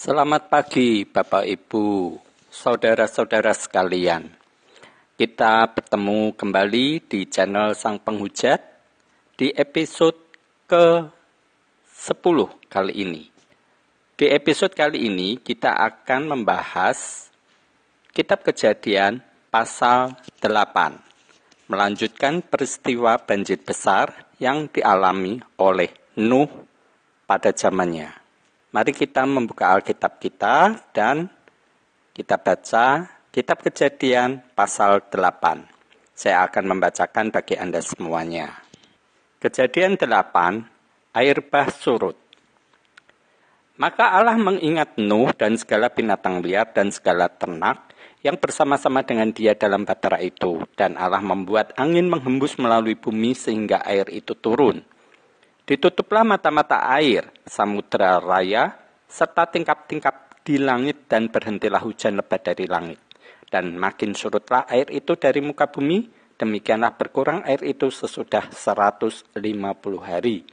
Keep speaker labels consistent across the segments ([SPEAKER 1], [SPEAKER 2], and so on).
[SPEAKER 1] Selamat pagi Bapak Ibu, saudara-saudara sekalian. Kita bertemu kembali di channel Sang Penghujat di episode ke-10 kali ini. Di episode kali ini kita akan membahas Kitab Kejadian pasal 8, melanjutkan peristiwa banjir besar yang dialami oleh Nuh pada zamannya. Mari kita membuka Alkitab kita dan kita baca Kitab Kejadian pasal 8. Saya akan membacakan bagi Anda semuanya. Kejadian 8, air bah surut. Maka Allah mengingat Nuh dan segala binatang liar dan segala ternak yang bersama-sama dengan dia dalam bahtera itu. Dan Allah membuat angin menghembus melalui bumi sehingga air itu turun. Ditutuplah mata-mata air, samudera raya, serta tingkap-tingkap di langit dan berhentilah hujan lebat dari langit. Dan makin surutlah air itu dari muka bumi, demikianlah berkurang air itu sesudah 150 hari.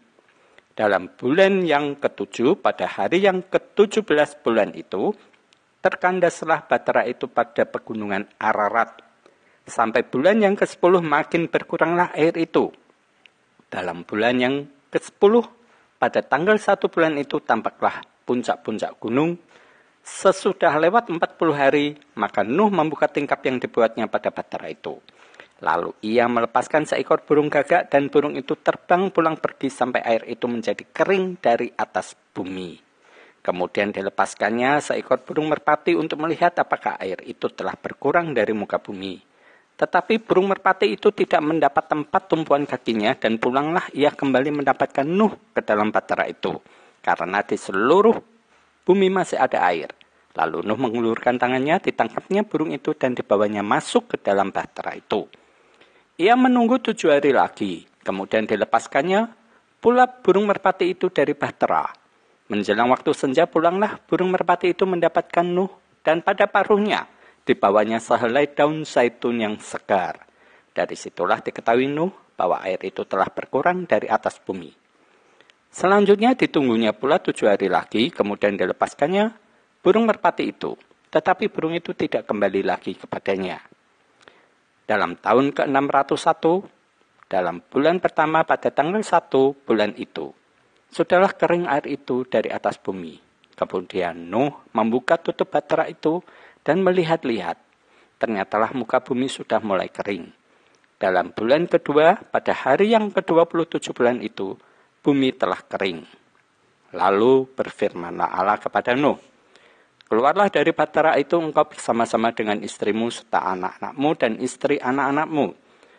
[SPEAKER 1] Dalam bulan yang ketujuh, pada hari yang ke-17 bulan itu, terkandaslah bahtera itu pada pegunungan Ararat. Sampai bulan yang ke-10 makin berkuranglah air itu. Dalam bulan yang ke-10, pada tanggal 1 bulan itu tampaklah puncak-puncak gunung. Sesudah lewat 40 hari, maka Nuh membuka tingkap yang dibuatnya pada bahtera itu. Lalu ia melepaskan seekor burung gagak dan burung itu terbang pulang pergi sampai air itu menjadi kering dari atas bumi. Kemudian dilepaskannya seekor burung merpati untuk melihat apakah air itu telah berkurang dari muka bumi. Tetapi burung merpati itu tidak mendapat tempat tumpuan kakinya dan pulanglah ia kembali mendapatkan Nuh ke dalam bahtera itu. Karena di seluruh bumi masih ada air. Lalu Nuh mengulurkan tangannya, ditangkapnya burung itu dan dibawanya masuk ke dalam bahtera itu. Ia menunggu 7 hari lagi, kemudian dilepaskannya pula burung merpati itu dari bahtera. Menjelang waktu senja pulanglah burung merpati itu mendapatkan Nuh dan pada paruhnya dibawanya sehelai daun zaitun yang segar. Dari situlah diketahui Nuh bahwa air itu telah berkurang dari atas bumi. Selanjutnya ditunggunya pula 7 hari lagi, kemudian dilepaskannya burung merpati itu. Tetapi burung itu tidak kembali lagi kepadanya. Dalam tahun ke-601, dalam bulan pertama pada tanggal 1 bulan itu, sudahlah kering air itu dari atas bumi. Kemudian Nuh membuka tutup bahtera itu dan melihat-lihat. Ternyatalah muka bumi sudah mulai kering. Dalam bulan kedua, pada hari yang ke-27 bulan itu, bumi telah kering. Lalu berfirmanlah Allah kepada Nuh, keluarlah dari bahtera itu engkau bersama-sama dengan istrimu serta anak-anakmu dan istri anak-anakmu.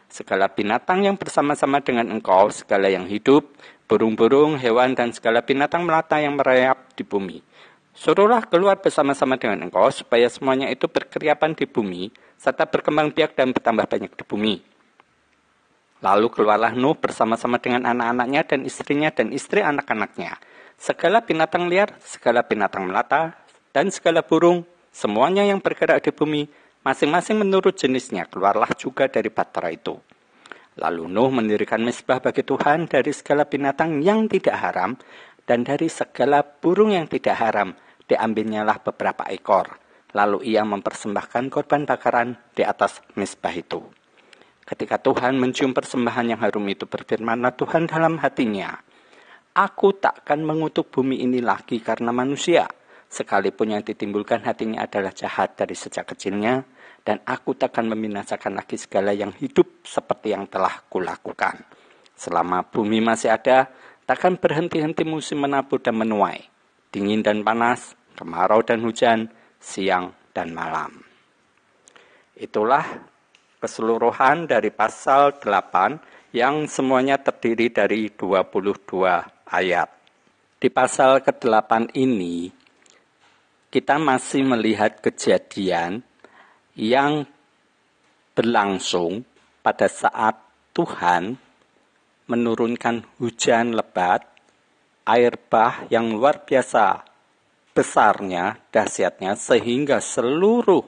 [SPEAKER 1] Segala binatang yang bersama-sama dengan engkau, segala yang hidup, burung-burung, hewan, dan segala binatang melata yang merayap di bumi. Suruhlah keluar bersama-sama dengan engkau, supaya semuanya itu berkeriapan di bumi, serta berkembang biak dan bertambah banyak di bumi. Lalu keluarlah Nuh bersama-sama dengan anak-anaknya dan istrinya dan istri anak-anaknya. Segala binatang liar, segala binatang melata, dan segala burung, semuanya yang bergerak di bumi, masing-masing menurut jenisnya, keluarlah juga dari bahtera itu. Lalu Nuh mendirikan mezbah bagi Tuhan dari segala binatang yang tidak haram, dan dari segala burung yang tidak haram, diambilnyalah beberapa ekor. Lalu ia mempersembahkan korban bakaran di atas mezbah itu. Ketika Tuhan mencium persembahan yang harum itu, berfirmanlah Tuhan dalam hatinya, aku takkan mengutuk bumi ini lagi karena manusia, sekalipun yang ditimbulkan hatinya adalah jahat dari sejak kecilnya, dan aku takkan membinasakan lagi segala yang hidup seperti yang telah kulakukan. Selama bumi masih ada, takkan berhenti-henti musim menabur dan menuai, dingin dan panas, kemarau dan hujan, siang dan malam. Itulah keseluruhan dari pasal 8 yang semuanya terdiri dari 22 ayat. Di pasal ke-8 ini, kita masih melihat kejadian yang berlangsung pada saat Tuhan menurunkan hujan lebat, air bah yang luar biasa besarnya, dahsyatnya, sehingga seluruh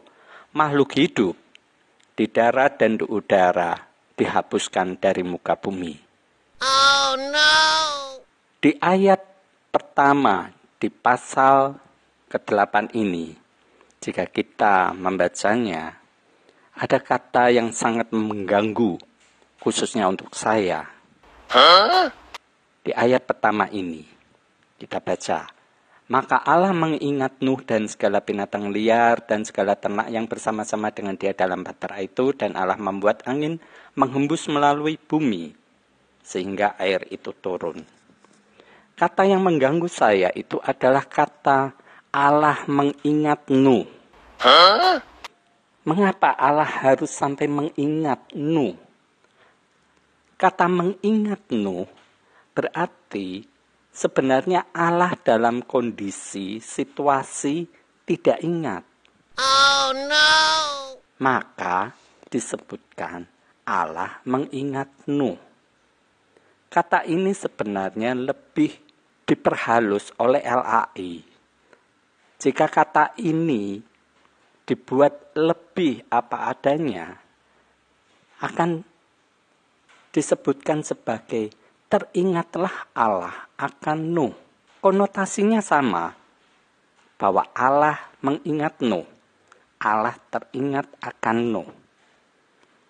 [SPEAKER 1] makhluk hidup di darat dan di udara dihapuskan dari muka bumi. Oh no! Di ayat pertama di pasal ke-8 ini, jika kita membacanya, ada kata yang sangat mengganggu, khususnya untuk saya. Di ayat pertama ini, kita baca, maka Allah mengingat Nuh dan segala binatang liar dan segala ternak yang bersama-sama dengan dia dalam bahtera itu, dan Allah membuat angin menghembus melalui bumi, sehingga air itu turun. Kata yang mengganggu saya itu adalah kata Allah mengingat Nuh. Mengapa Allah harus sampai mengingat Nuh? Kata mengingat Nuh berarti sebenarnya Allah dalam kondisi, situasi tidak ingat. Oh no! Maka disebutkan Allah mengingat Nuh. Kata ini sebenarnya lebih diperhalus oleh LAI. Jika kata ini dibuat lebih apa adanya, akan disebutkan sebagai teringatlah Allah akan Nuh. Konotasinya sama, bahwa Allah mengingat Nuh, Allah teringat akan Nuh.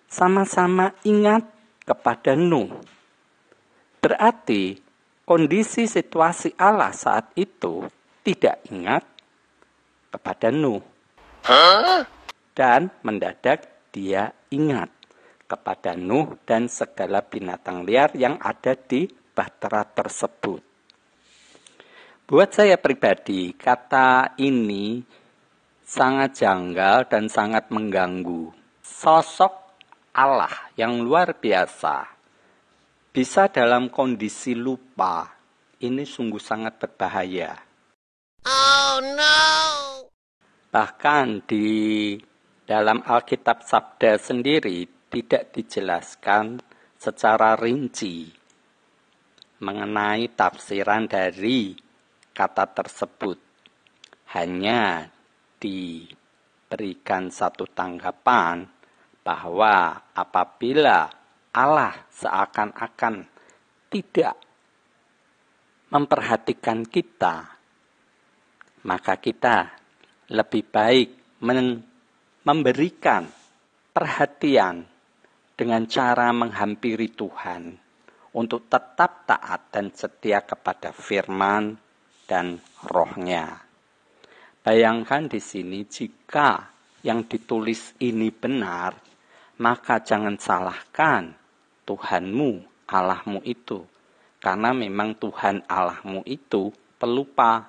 [SPEAKER 1] Sama-sama ingat kepada Nuh. Berarti kondisi situasi Allah saat itu tidak ingat kepada Nuh. Dan mendadak dia ingat kepada Nuh dan segala binatang liar yang ada di bahtera tersebut. Buat saya pribadi, kata ini sangat janggal dan sangat mengganggu. Sosok Allah yang luar biasa bisa dalam kondisi lupa. Ini sungguh sangat berbahaya. Oh no! Bahkan di dalam Alkitab Sabda sendiri tidak dijelaskan secara rinci mengenai tafsiran dari kata tersebut. Hanya diberikan satu tanggapan bahwa apabila Allah seakan-akan tidak memperhatikan kita, maka kita lebih baik memberikan perhatian dengan cara menghampiri Tuhan untuk tetap taat dan setia kepada firman dan roh-Nya. Bayangkan di sini, jika yang ditulis ini benar, maka jangan salahkan Tuhanmu, Allahmu itu. Karena memang Tuhan Allahmu itu pelupa.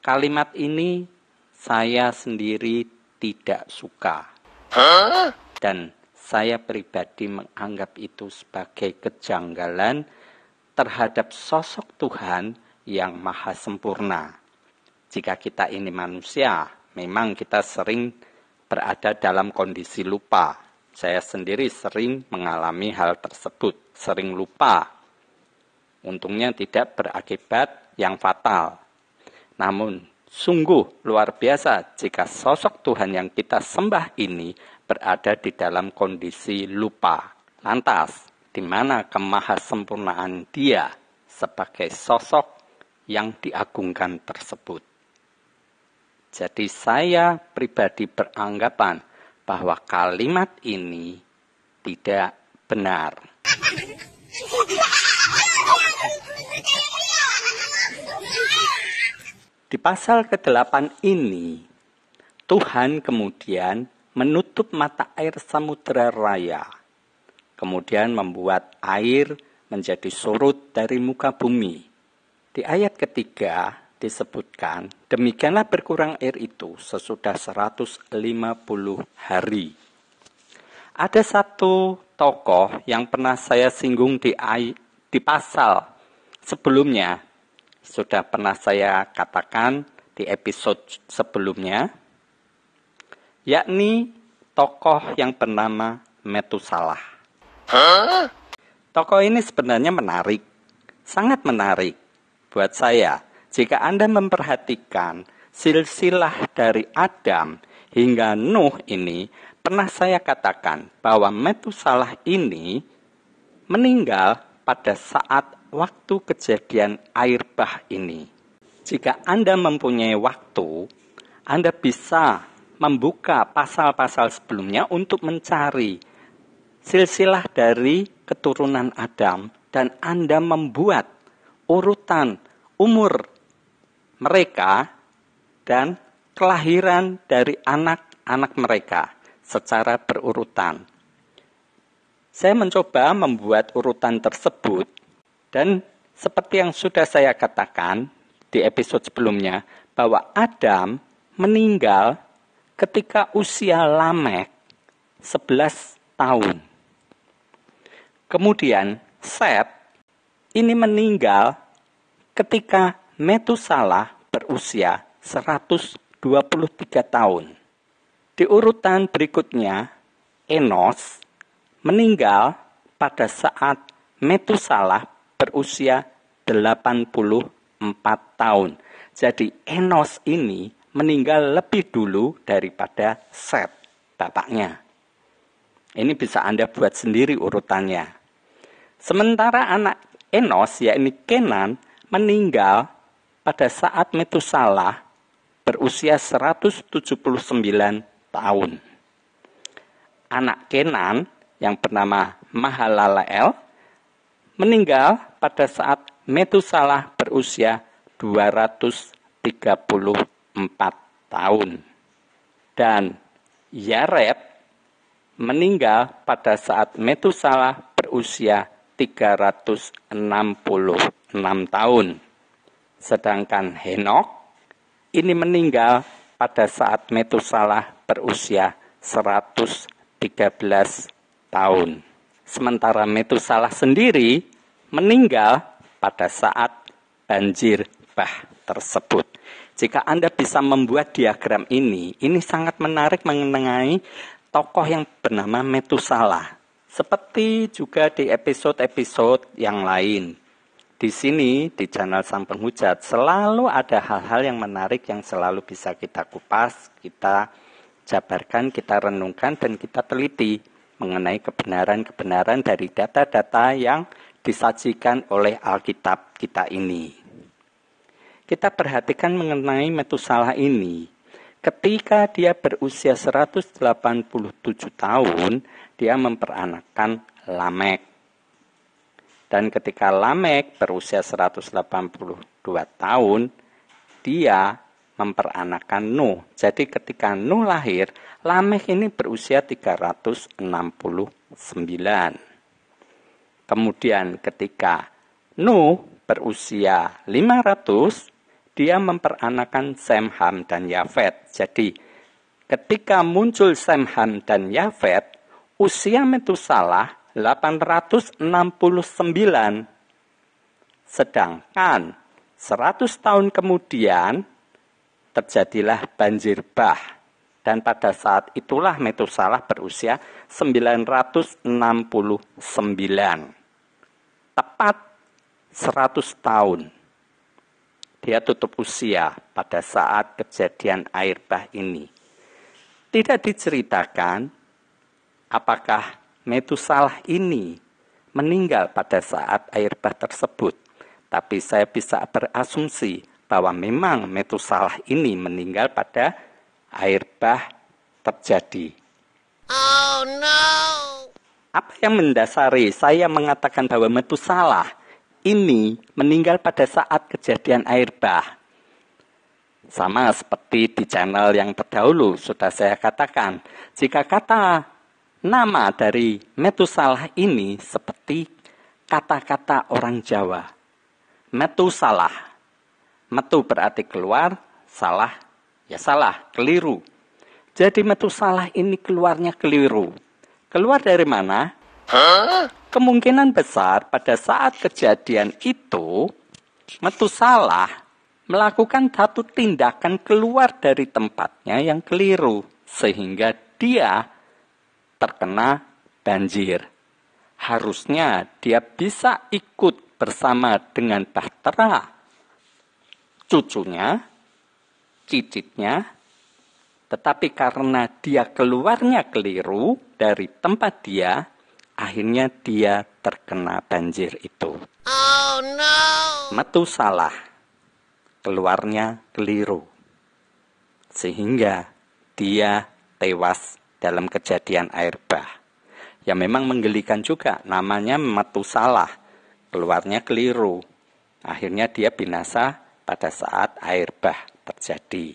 [SPEAKER 1] Kalimat ini saya sendiri tidak suka. Dan saya pribadi menganggap itu sebagai kejanggalan terhadap sosok Tuhan yang maha sempurna. Jika kita ini manusia, memang kita sering berada dalam kondisi lupa. Saya sendiri sering mengalami hal tersebut, sering lupa. Untungnya tidak berakibat yang fatal. Namun, sungguh luar biasa jika sosok Tuhan yang kita sembah ini berada di dalam kondisi lupa. Lantas, di mana kemahasempurnaan Dia sebagai sosok yang diagungkan tersebut? Jadi saya pribadi beranggapan bahwa kalimat ini tidak benar. Di pasal ke-8 ini, Tuhan kemudian menutup mata air Samudra Raya. Kemudian membuat air menjadi surut dari muka bumi. Di ayat ketiga disebutkan, demikianlah berkurang air itu sesudah 150 hari. Ada satu tokoh yang pernah saya singgung di pasal sebelumnya. Sudah pernah saya katakan di episode sebelumnya, yakni tokoh yang bernama Metusalah. Tokoh ini sebenarnya menarik, sangat menarik buat saya. Jika Anda memperhatikan silsilah dari Adam hingga Nuh ini, pernah saya katakan bahwa Metusalah ini meninggal pada saat waktu kejadian air bah ini. Jika Anda mempunyai waktu, Anda bisa membuka pasal-pasal sebelumnya untuk mencari silsilah dari keturunan Adam, dan Anda membuat urutan umur mereka dan kelahiran dari anak-anak mereka secara berurutan. Saya mencoba membuat urutan tersebut, dan seperti yang sudah saya katakan di episode sebelumnya, bahwa Adam meninggal ketika usia Lamek 11 tahun. Kemudian Set ini meninggal ketika Metusalah berusia 123 tahun. Di urutan berikutnya, Enos meninggal pada saat Metusalah berusia 84 tahun. Jadi Enos ini meninggal lebih dulu daripada Set, bapaknya. Ini bisa Anda buat sendiri urutannya. Sementara anak Enos, yakni Kenan, meninggal pada saat Metusalah berusia 179 tahun. Anak Kenan yang bernama Mahalaleel meninggal pada saat Metusalah berusia 234 tahun. Dan Yared meninggal pada saat Metusalah berusia 366 tahun. Sedangkan Henokh ini meninggal pada saat Metusalah berusia 113 tahun. Sementara Metusalah sendiri meninggal pada saat banjir bah tersebut. Jika Anda bisa membuat diagram ini sangat menarik mengenai tokoh yang bernama Metusalah. Seperti juga di episode-episode yang lain. Di sini, di channel Sang Penghujat, selalu ada hal-hal yang menarik yang selalu bisa kita kupas, kita jabarkan, kita renungkan, dan kita teliti mengenai kebenaran-kebenaran dari data-data yang disajikan oleh Alkitab kita ini. Kita perhatikan mengenai Metusalah ini. Ketika dia berusia 187 tahun, dia memperanakkan Lamek. Dan ketika Lamek berusia 182 tahun, dia memperanakkan Nuh. Jadi ketika Nuh lahir, Lamek ini berusia 369. Kemudian ketika Nuh berusia 500, dia memperanakkan Sem, Ham, dan Yafet. Jadi ketika muncul Sem, Ham, dan Yafet, usia Metusalah 869. Sedangkan 100 tahun kemudian terjadilah banjir bah. Dan pada saat itulah Metusalah berusia 969. Tepat 100 tahun. Dia tutup usia pada saat kejadian air bah ini. Tidak diceritakan apakah Metusalah ini meninggal pada saat air bah tersebut. Tapi saya bisa berasumsi bahwa memang Metusalah ini meninggal pada air bah terjadi. Oh no! Apa yang mendasari saya mengatakan bahwa Metusalah ini meninggal pada saat kejadian air bah? Sama seperti di channel yang terdahulu sudah saya katakan, jika kata nama dari Metusalah ini seperti kata-kata orang Jawa. Metusalah. Metu berarti keluar, salah, ya salah, keliru. Jadi Metusalah ini keluarnya keliru. Keluar dari mana? Kemungkinan besar pada saat kejadian itu, Metusalah melakukan satu tindakan keluar dari tempatnya yang keliru. Sehingga dia terkena banjir. Harusnya dia bisa ikut bersama dengan bahtera cucunya, cicitnya, tetapi karena dia keluarnya keliru dari tempat dia, akhirnya dia terkena banjir itu. Oh no! Metusalah. keluarnya keliru. Sehingga dia tewas dalam kejadian air bah. Ya memang menggelikan juga, namanya Metusalah, keluarnya keliru. Akhirnya dia binasa pada saat air bah terjadi.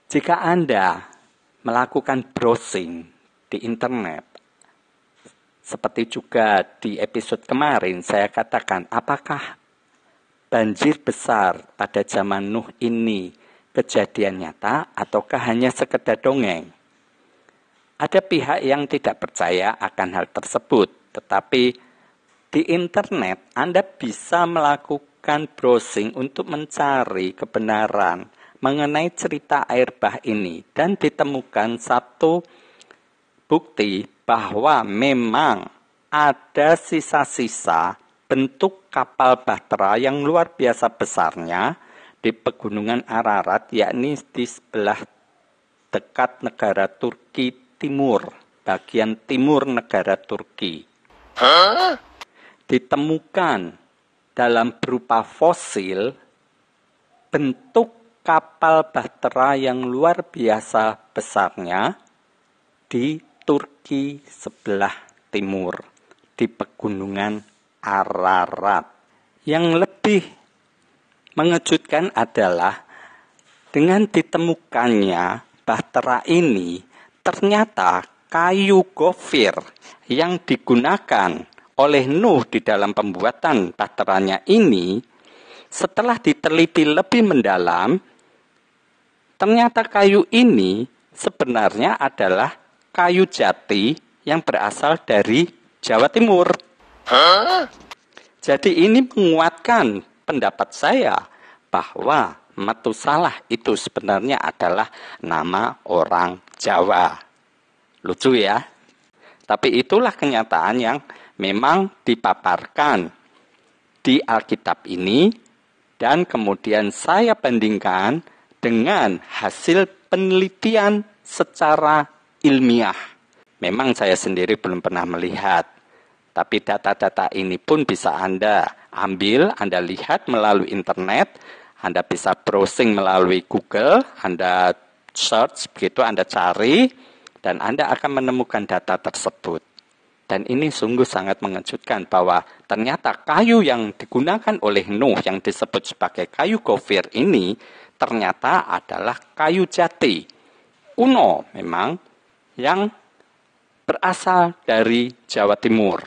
[SPEAKER 1] Jika Anda melakukan browsing di internet, seperti juga di episode kemarin saya katakan, apakah banjir besar pada zaman Nuh ini kejadian nyata ataukah hanya sekedar dongeng? Ada pihak yang tidak percaya akan hal tersebut, tetapi di internet Anda bisa melakukan browsing untuk mencari kebenaran mengenai cerita air bah ini dan ditemukan satu bukti bahwa memang ada sisa-sisa bentuk kapal bahtera yang luar biasa besarnya di pegunungan Ararat, yakni di sebelah dekat negara Turki Timur, bagian timur negara Turki. Ditemukan dalam berupa fosil bentuk kapal bahtera yang luar biasa besarnya di Turki sebelah timur, di pegunungan Ararat. Yang lebih mengejutkan adalah dengan ditemukannya bahtera ini, ternyata kayu gofir yang digunakan oleh Nuh di dalam pembuatan bahteranya ini, setelah diteliti lebih mendalam, ternyata kayu ini sebenarnya adalah kayu jati yang berasal dari Jawa Timur. Jadi ini menguatkan pendapat saya bahwa Metusalah itu sebenarnya adalah nama orang Jawa. Lucu ya? Tapi itulah kenyataan yang memang dipaparkan di Alkitab ini dan kemudian saya bandingkan dengan hasil penelitian secara ilmiah. Memang saya sendiri belum pernah melihat, tapi data-data ini pun bisa Anda ambil, Anda lihat melalui internet. Anda bisa browsing melalui Google, Anda search, begitu Anda cari, dan Anda akan menemukan data tersebut. Dan ini sungguh sangat mengejutkan bahwa ternyata kayu yang digunakan oleh Nuh yang disebut sebagai kayu gofir ini ternyata adalah kayu jati kuno memang yang berasal dari Jawa Timur.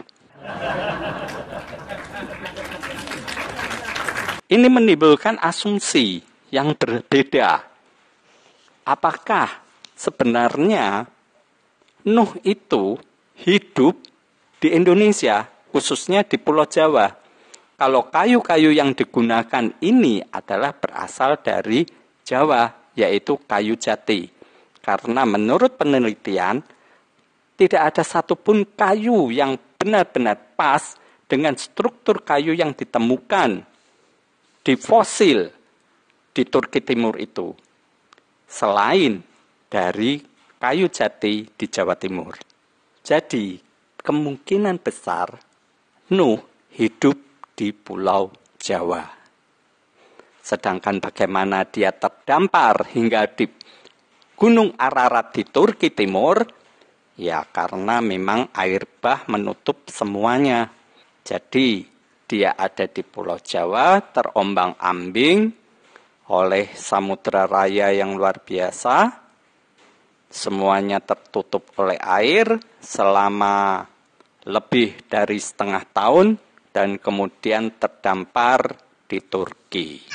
[SPEAKER 1] Ini menimbulkan asumsi yang berbeda. Apakah sebenarnya Nuh itu hidup di Indonesia, khususnya di Pulau Jawa? Kalau kayu-kayu yang digunakan ini adalah berasal dari Jawa, yaitu kayu jati. Karena menurut penelitian, tidak ada satupun kayu yang benar-benar pas dengan struktur kayu yang ditemukan di fosil di Turki Timur itu, selain dari kayu jati di Jawa Timur. Jadi, kemungkinan besar Nuh hidup di Pulau Jawa. Sedangkan bagaimana dia terdampar hingga di Gunung Ararat di Turki Timur, ya karena memang air bah menutup semuanya. Jadi, dia ada di Pulau Jawa, terombang-ambing oleh samudera raya yang luar biasa. Semuanya tertutup oleh air selama lebih dari setengah tahun dan kemudian terdampar di Turki.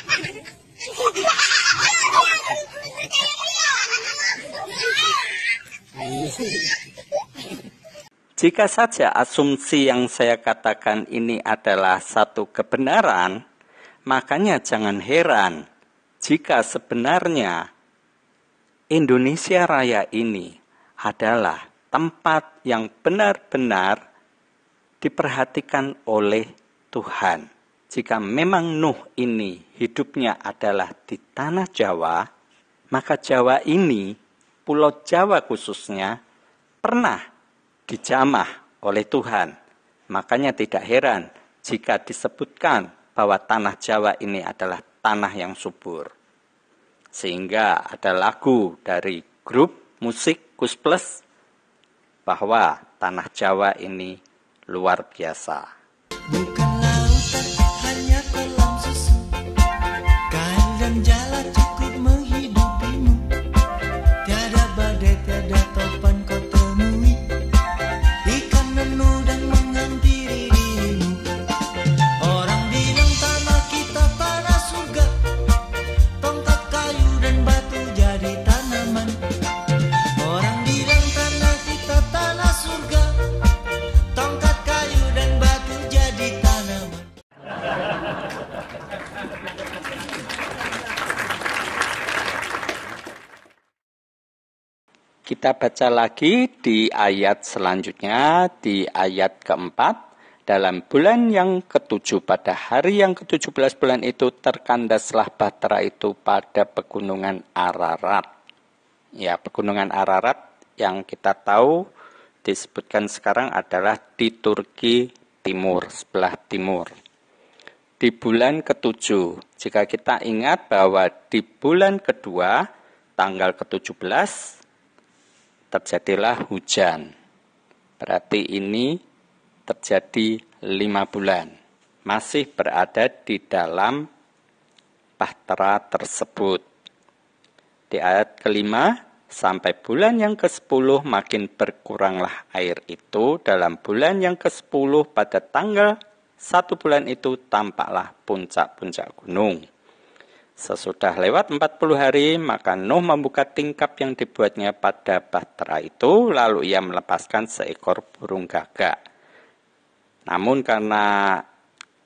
[SPEAKER 1] Jika saja asumsi yang saya katakan ini adalah satu kebenaran, makanya jangan heran jika sebenarnya Indonesia Raya ini adalah tempat yang benar-benar diperhatikan oleh Tuhan. Jika memang Nuh ini hidupnya adalah di tanah Jawa, maka Jawa ini, Pulau Jawa khususnya, pernah dijamah oleh Tuhan. Makanya tidak heran jika disebutkan bahwa tanah Jawa ini adalah tanah yang subur. Sehingga ada lagu dari grup musik Kus Plus bahwa tanah Jawa ini luar biasa.
[SPEAKER 2] Bukan lautan, hanya kolam susu. Kain dan jala cukup menghidupimu. Tiada badai, tiada topan kau temui. Ikan nenu dan menghampiri dirimu. Orang bilang tanah kita tanah surga. Tongkat kayu dan batu jadi tanaman. Orang bilang tanah kita tanah surga. Tongkat kayu dan batu jadi tanaman.
[SPEAKER 1] Kita baca lagi di ayat selanjutnya, di ayat keempat. Dalam bulan yang ketujuh, pada hari yang ke-17 bulan itu, terkandaslah bahtera itu pada pegunungan Ararat. Ya, pegunungan Ararat yang kita tahu disebutkan sekarang adalah di Turki Timur, sebelah timur. Di bulan ketujuh, jika kita ingat bahwa di bulan kedua, tanggal ke-17, terjadilah hujan. Berarti ini terjadi 5 bulan. Masih berada di dalam bahtera tersebut. Di ayat kelima, sampai bulan yang ke-10 makin berkuranglah air itu. Dalam bulan yang ke-10 pada tanggal 1 bulan itu tampaklah puncak-puncak gunung. Sesudah lewat 40 hari, maka Nuh membuka tingkap yang dibuatnya pada bahtera itu, lalu ia melepaskan seekor burung gagak. Namun karena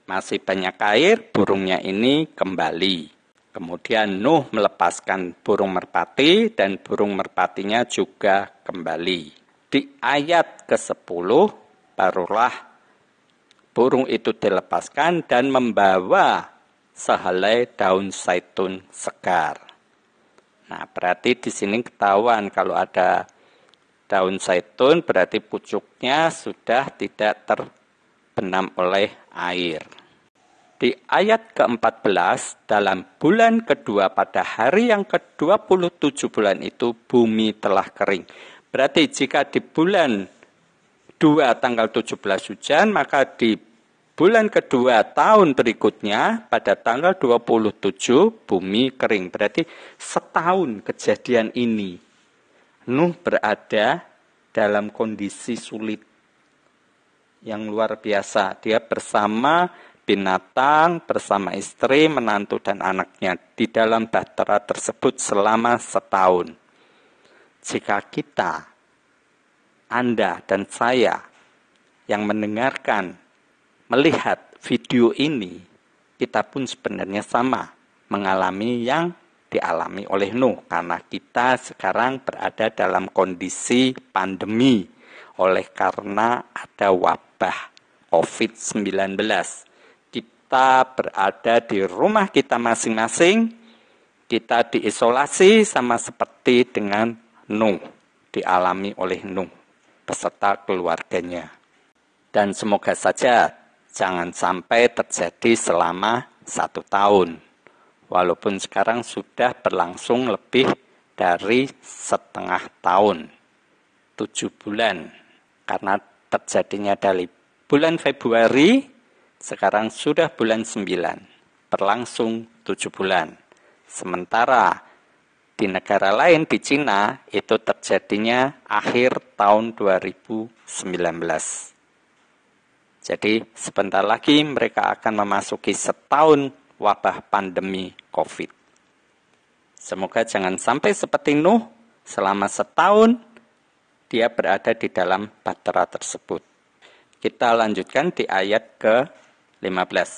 [SPEAKER 1] masih banyak air, burungnya ini kembali. Kemudian Nuh melepaskan burung merpati, dan burung merpatinya juga kembali. Di ayat ke-10, barulah burung itu dilepaskan dan membawa sehelai daun zaitun segar. Nah, berarti di sini ketahuan kalau ada daun zaitun berarti pucuknya sudah tidak terbenam oleh air. Di ayat ke-14, dalam bulan kedua pada hari yang ke-27 bulan itu bumi telah kering. Berarti jika di bulan 2 tanggal 17 hujan, maka di bulan kedua tahun berikutnya pada tanggal 27 bumi kering. Berarti setahun kejadian ini Nuh berada dalam kondisi sulit yang luar biasa. Dia bersama binatang, bersama istri, menantu dan anaknya di dalam bahtera tersebut selama setahun. Jika kita, Anda dan saya yang mendengarkan, melihat video ini, kita pun sebenarnya sama mengalami yang dialami oleh Nuh. Karena kita sekarang berada dalam kondisi pandemi oleh karena ada wabah COVID-19. Kita berada di rumah kita masing-masing, kita diisolasi sama seperti dengan Nuh, dialami oleh Nuh beserta keluarganya. Dan semoga saja jangan sampai terjadi selama 1 tahun. Walaupun sekarang sudah berlangsung lebih dari setengah tahun, 7 bulan. Karena terjadinya dari bulan Februari, sekarang sudah bulan 9, berlangsung 7 bulan. Sementara di negara lain, di Cina, itu terjadinya akhir tahun 2019. Jadi sebentar lagi mereka akan memasuki setahun wabah pandemi COVID. Semoga jangan sampai seperti Nuh, selama setahun dia berada di dalam bahtera tersebut. Kita lanjutkan di ayat ke-15.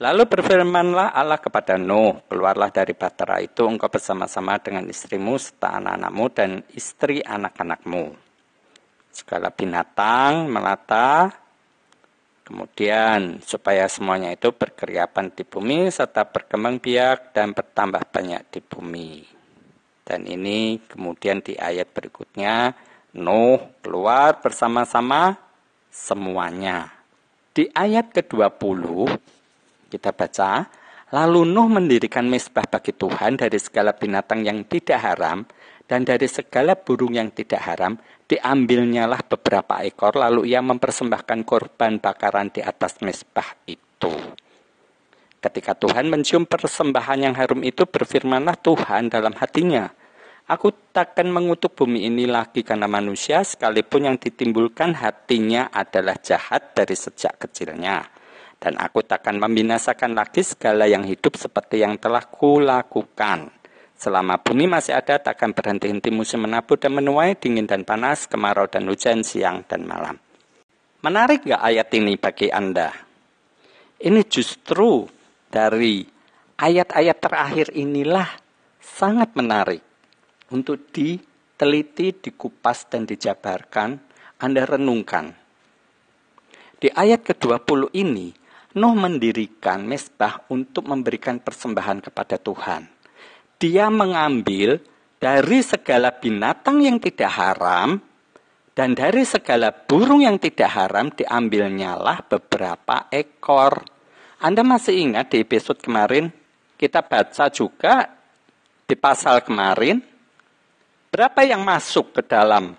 [SPEAKER 1] Lalu berfirmanlah Allah kepada Nuh, keluarlah dari bahtera itu engkau bersama-sama dengan istrimu serta anak-anakmu dan istri anak-anakmu. Segala binatang melata, kemudian supaya semuanya itu berkeriapan di bumi serta berkembang biak dan bertambah banyak di bumi. Dan ini kemudian di ayat berikutnya, Nuh keluar bersama-sama semuanya. Di ayat ke-20, kita baca, Lalu Nuh mendirikan mezbah bagi Tuhan dari segala binatang yang tidak haram dan dari segala burung yang tidak haram. Diambilnyalah beberapa ekor, lalu ia mempersembahkan korban bakaran di atas mezbah itu. Ketika Tuhan mencium persembahan yang harum itu, berfirmanlah Tuhan dalam hatinya, aku takkan mengutuk bumi ini lagi karena manusia, sekalipun yang ditimbulkan hatinya adalah jahat dari sejak kecilnya. Dan aku takkan membinasakan lagi segala yang hidup seperti yang telah kulakukan. Selama bumi masih ada, takkan berhenti-henti musim menabur dan menuai, dingin dan panas, kemarau dan hujan, siang dan malam. Menarik gak ayat ini bagi Anda? Ini justru dari ayat-ayat terakhir inilah sangat menarik untuk diteliti, dikupas, dan dijabarkan, Anda renungkan. Di ayat ke-20 ini, Nuh mendirikan mezbah untuk memberikan persembahan kepada Tuhan. Dia mengambil dari segala binatang yang tidak haram dan dari segala burung yang tidak haram, diambilnyalah beberapa ekor. Anda masih ingat di episode kemarin, kita baca juga di pasal kemarin, berapa yang masuk ke dalam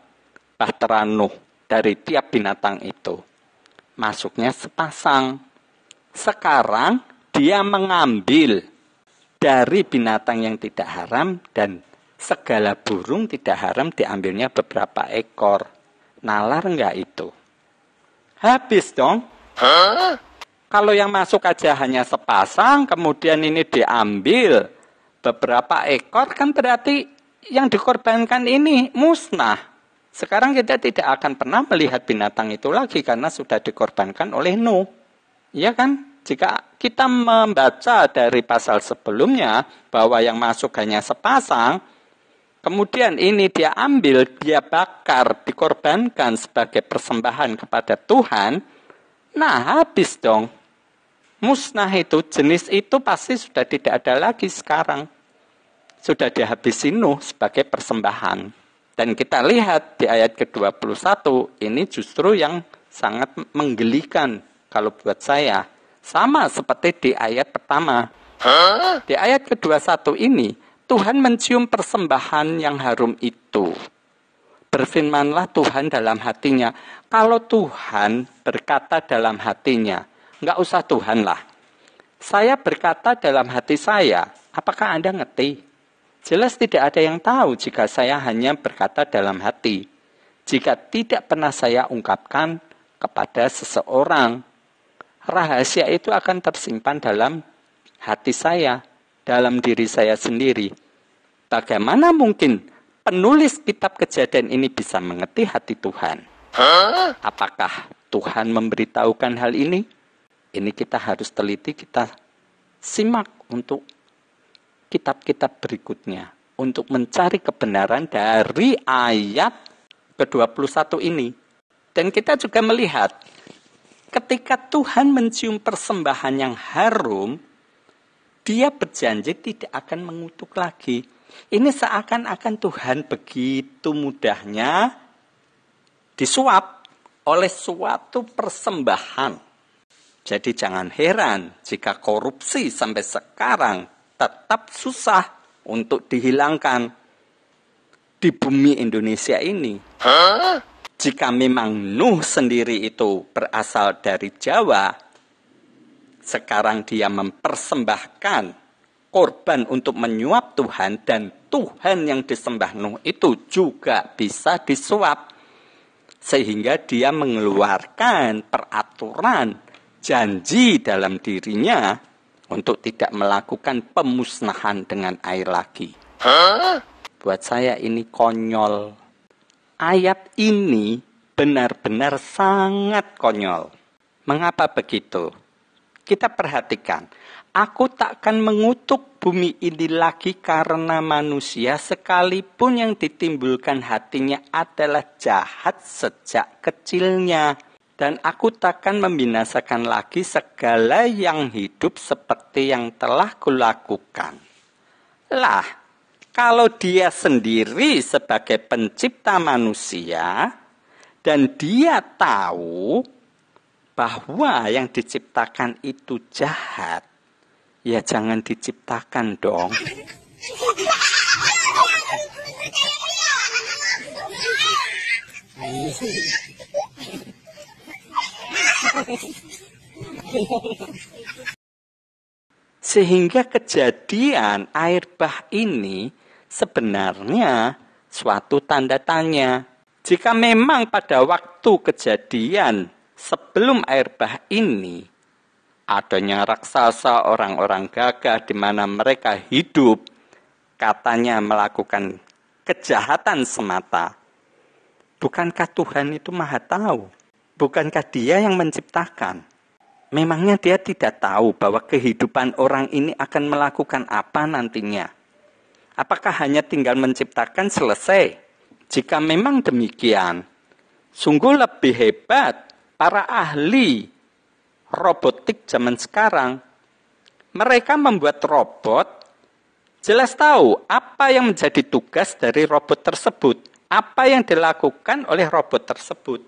[SPEAKER 1] bahtera Nuh dari tiap binatang itu? Masuknya sepasang. Sekarang dia mengambil dari binatang yang tidak haram dan segala burung tidak haram, diambilnya beberapa ekor. Nalar enggak itu? Habis dong. Kalau yang masuk aja hanya sepasang, kemudian ini diambil beberapa ekor, kan berarti yang dikorbankan ini musnah. Sekarang kita tidak akan pernah melihat binatang itu lagi karena sudah dikorbankan oleh Nuh. Iya kan? Jika kita membaca dari pasal sebelumnya bahwa yang masuk hanya sepasang, kemudian ini dia ambil, dia bakar, dikorbankan sebagai persembahan kepada Tuhan, nah habis dong. Musnah itu, jenis itu pasti sudah tidak ada lagi sekarang. Sudah dihabisi Nuh sebagai persembahan. Dan kita lihat di ayat ke-21, ini justru yang sangat menggelikan kalau buat saya. Sama seperti di ayat pertama. Di ayat ke-21 ini, Tuhan mencium persembahan yang harum itu. Berfirmanlah Tuhan dalam hatinya. Kalau Tuhan berkata dalam hatinya, enggak usah Tuhan lah. Saya berkata dalam hati saya, apakah Anda ngerti? Jelas tidak ada yang tahu jika saya hanya berkata dalam hati. Jika tidak pernah saya ungkapkan kepada seseorang, rahasia itu akan tersimpan dalam hati saya, dalam diri saya sendiri. Bagaimana mungkin penulis kitab Kejadian ini bisa mengerti hati Tuhan? Apakah Tuhan memberitahukan hal ini? Ini kita harus teliti, kita simak untuk kitab-kitab berikutnya. Untuk mencari kebenaran dari ayat ke-21 ini. Dan kita juga melihat, ketika Tuhan mencium persembahan yang harum, dia berjanji tidak akan mengutuk lagi. Ini seakan-akan Tuhan begitu mudahnya disuap oleh suatu persembahan. Jadi jangan heran jika korupsi sampai sekarang tetap susah untuk dihilangkan di bumi Indonesia ini. Jika memang Nuh sendiri itu berasal dari Jawa, sekarang dia mempersembahkan korban untuk menyuap Tuhan, dan Tuhan yang disembah Nuh itu juga bisa disuap. Sehingga dia mengeluarkan peraturan, janji dalam dirinya untuk tidak melakukan pemusnahan dengan air lagi. Buat saya ini konyol. Ayat ini benar-benar sangat konyol. Mengapa begitu? Kita perhatikan. Aku takkan mengutuk bumi ini lagi karena manusia, sekalipun yang ditimbulkan hatinya adalah jahat sejak kecilnya. Dan aku takkan membinasakan lagi segala yang hidup seperti yang telah kulakukan. Lah, kalau dia sendiri sebagai pencipta manusia, dan dia tahu bahwa yang diciptakan itu jahat, Ya jangan diciptakan dong. Sehingga kejadian air bah ini sebenarnya suatu tanda tanya. Jika memang pada waktu kejadian sebelum air bah ini adanya raksasa, orang-orang gagah di mana mereka hidup katanya melakukan kejahatan semata, bukankah Tuhan itu Maha Tahu? Bukankah Dia yang menciptakan? Memangnya Dia tidak tahu bahwa kehidupan orang ini akan melakukan apa nantinya? Apakah hanya tinggal menciptakan selesai? Jika memang demikian, sungguh lebih hebat para ahli robotik zaman sekarang. Mereka membuat robot, jelas tahu apa yang menjadi tugas dari robot tersebut. Apa yang dilakukan oleh robot tersebut.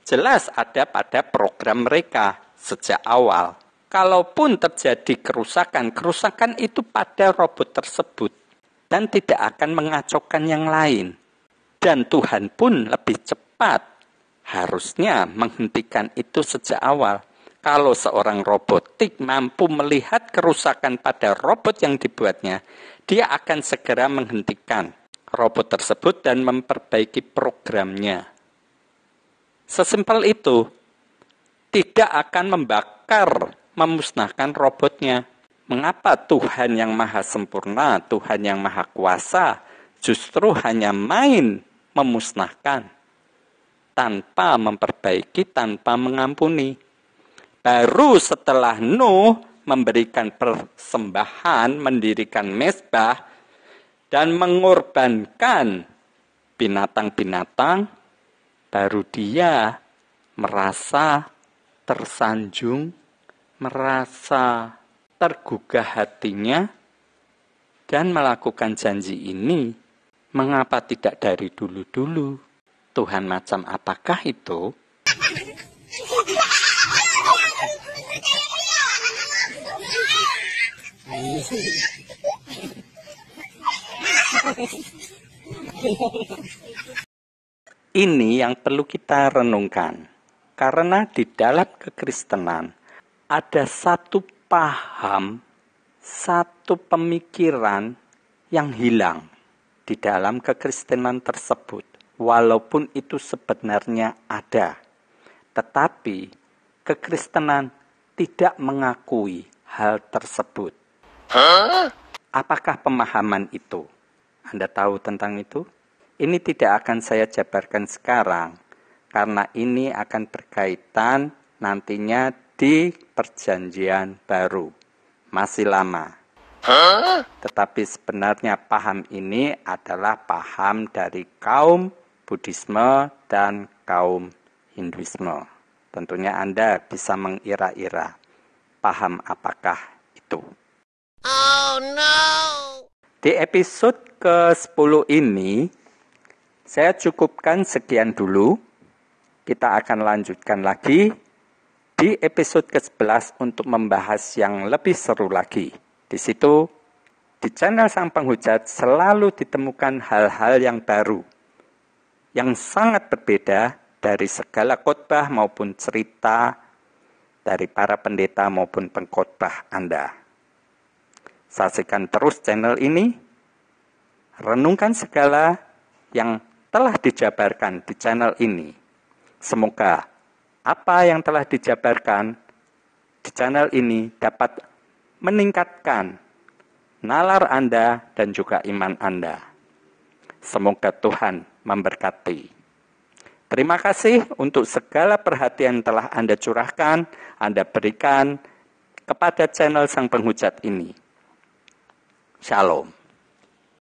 [SPEAKER 1] Jelas ada pada program mereka sejak awal. Kalaupun terjadi kerusakan itu pada robot tersebut. Dan tidak akan mengacaukan yang lain. Dan Tuhan pun lebih cepat harusnya menghentikan itu sejak awal. Kalau seorang robotik mampu melihat kerusakan pada robot yang dibuatnya, dia akan segera menghentikan robot tersebut dan memperbaiki programnya. Sesimpel itu, tidak akan membakar, memusnahkan robotnya. Mengapa Tuhan yang maha sempurna, Tuhan yang maha kuasa, justru hanya main memusnahkan, tanpa memperbaiki, tanpa mengampuni. Baru setelah Nuh memberikan persembahan, mendirikan mezbah, dan mengorbankan binatang-binatang, baru dia merasa tersanjung, merasa tergugah hatinya, dan melakukan janji ini. Mengapa tidak dari dulu-dulu? Tuhan macam apakah itu? Ini yang perlu kita renungkan. Karena di dalam kekristenan ada satu paham, satu pemikiran yang hilang di dalam kekristenan tersebut, walaupun itu sebenarnya ada. Tetapi kekristenan tidak mengakui hal tersebut. Apakah pemahaman itu? Anda tahu tentang itu? Ini tidak akan saya jabarkan sekarang, karena ini akan berkaitan nantinya di perjanjian baru. Masih lama. Tetapi sebenarnya paham ini adalah paham dari kaum Buddhisme dan kaum Hinduisme. Tentunya Anda bisa mengira-ira paham apakah itu. Oh no! Di episode ke-10 ini, saya cukupkan sekian dulu. Kita akan lanjutkan lagi di episode ke-11 untuk membahas yang lebih seru lagi. Di situ, di channel Sang Penghujat selalu ditemukan hal-hal yang baru, yang sangat berbeda dari segala khotbah maupun cerita dari para pendeta maupun pengkhotbah Anda. Saksikan terus channel ini, renungkan segala yang telah dijabarkan di channel ini. Semoga apa yang telah dijabarkan di channel ini dapat meningkatkan nalar Anda dan juga iman Anda. Semoga Tuhan memberkati. Terima kasih untuk segala perhatian telah Anda curahkan, Anda berikan kepada channel Sang Penghujat ini. Shalom.